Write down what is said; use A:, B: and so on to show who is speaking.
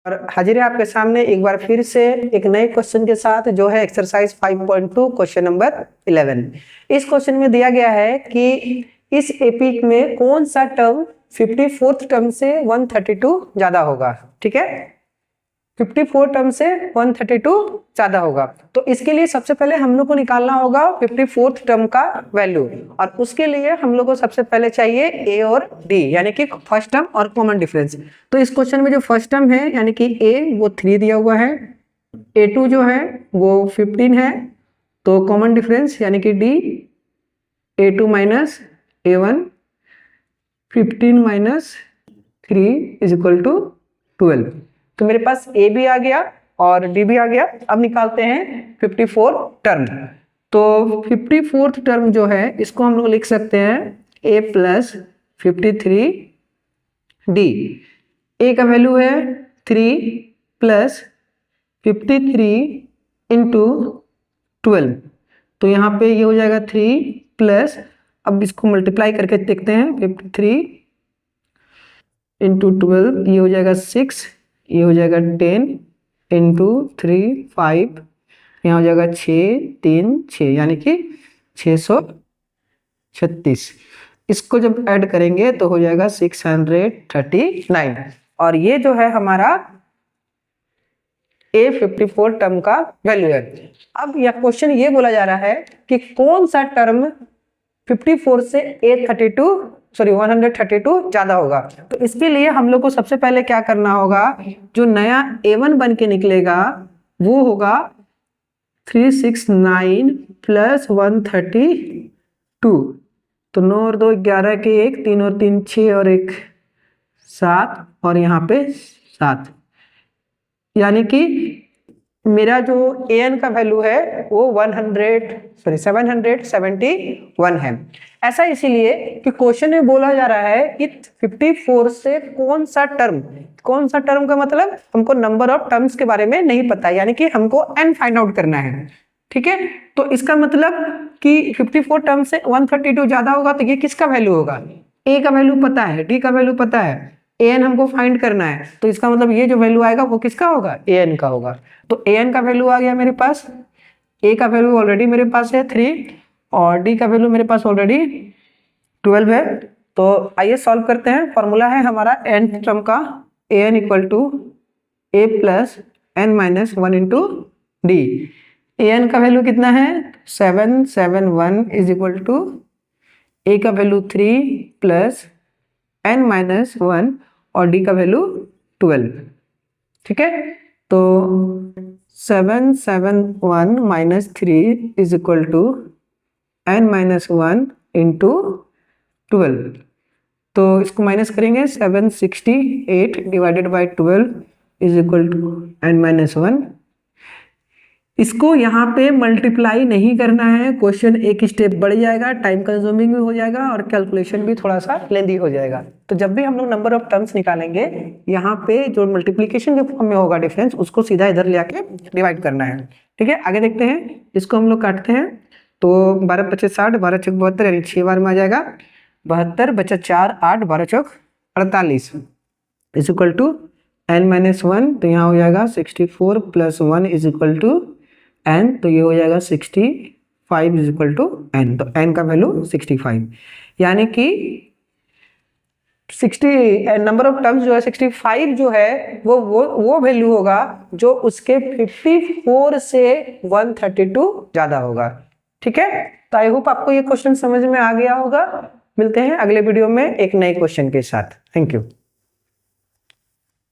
A: और हाजिर है आपके सामने एक बार फिर से एक नए क्वेश्चन के साथ, जो है एक्सरसाइज 5.2 क्वेश्चन नंबर 11। इस क्वेश्चन में दिया गया है कि इस एपिक में कौन सा टर्म 54th टर्म से 132 ज्यादा होगा। ठीक है, 54 टर्म से 132 ज्यादा होगा। तो इसके लिए सबसे पहले हम लोग को निकालना होगा 54th टर्म का वैल्यू, और उसके लिए हम लोग को सबसे पहले चाहिए ए और डी, यानी कि फर्स्ट टर्म और कॉमन डिफरेंस। तो इस क्वेश्चन में जो फर्स्ट टर्म है यानी कि ए वो 3 दिया हुआ है, A2 जो है वो 15 है, तो कॉमन डिफरेंस यानी कि d A2 minus A1, 15 minus 3 is equal to 12। तो मेरे पास ए भी आ गया और डी भी आ गया। अब निकालते हैं 54 टर्म। तो 54th टर्म जो है इसको हम लोग लिख सकते हैं a प्लस 53 डी। ए का वैल्यू है 3 प्लस 53 इंटू 12, तो यहाँ पे ये हो जाएगा 3 प्लस, अब इसको मल्टीप्लाई करके देखते हैं, 53 इंटू 12 ये हो जाएगा 6, ये हो जाएगा 10 इंटू 3 5, यहाँ हो जाएगा 6 3 6, यानी कि 636। इसको जब ऐड करेंगे तो हो जाएगा 639, और ये जो है हमारा A54 टर्म का वैल्यू है। अब यह क्वेश्चन ये बोला जा रहा है कि कौन सा टर्म 54 से 132 ज्यादा होगा। तो इसके लिए हम लोग को सबसे पहले क्या करना होगा, जो नया A1 बन के निकलेगा वो होगा 369 प्लस 132, तो 9 और 2 11 के 1, 3 और 3 6 और 1 7, और यहाँ पे 7, यानी कि मेरा जो an का वैल्यू है वो 771 है। ऐसा इसीलिए कि क्वेश्चन में बोला जा रहा है कि 54 से कौन सा टर्म का मतलब हमको नंबर ऑफ टर्म्स के बारे में नहीं पता, यानी कि हमको n फाइंड आउट करना है। ठीक है, तो इसका मतलब कि 54 टर्म से 132 ज्यादा होगा, तो ये किसका वैल्यू होगा, a का वैल्यू पता है, d का वैल्यू पता है, an हमको फाइंड करना है, तो इसका मतलब ये जो वैल्यू आएगा वो किसका होगा, an का होगा। तो an का वैल्यू आ गया मेरे पास, a का वैल्यू ऑलरेडी मेरे पास है 3, और d का वैल्यू मेरे पास ऑलरेडी 12 है। तो आइए सॉल्व करते हैं। फॉर्मूला है हमारा n टर्म का, an equal to a plus n minus 1 into d. an का वैल्यू कितना है 771 इज इक्वल टू a का वैल्यू 3 प्लस n माइनस 1 और d का वैल्यू 12। ठीक है, तो 771 माइनस 3 is equal to n minus 1 into 12, तो इसको माइनस करेंगे, 768 divided by 12 is equal to n minus 1। इसको यहाँ पे मल्टीप्लाई नहीं करना है, क्वेश्चन एक स्टेप बढ़ जाएगा, टाइम कंज्यूमिंग भी हो जाएगा और कैलकुलेशन भी थोड़ा सा लेंदी हो जाएगा। तो जब भी हम लोग नंबर ऑफ टर्म्स निकालेंगे, यहाँ पे जो मल्टीप्लिकेशन के फॉर्म में होगा डिफरेंस, उसको सीधा इधर ले आके डिवाइड करना है। ठीक है, आगे देखते हैं। इसको हम लोग काटते हैं, तो 12 25 60, 12 चौक 72, यानी 6 बार में आ जाएगा 72 बचा 4 8, 12 चौक 48 is equal to n minus 1, तो यहाँ हो जाएगा 64 plus 1 is equal to n, तो ये हो जाएगा 65 इज इक्वल टू n, तो n का वैल्यू 65, यानी कि 60 नंबर ऑफ टर्म्स जो है 65 जो है वो वैल्यू होगा जो उसके 54 से 132 ज्यादा होगा। ठीक है, तो आई होप आपको ये क्वेश्चन समझ में आ गया होगा। मिलते हैं अगले वीडियो में एक नए क्वेश्चन के साथ। Thank you.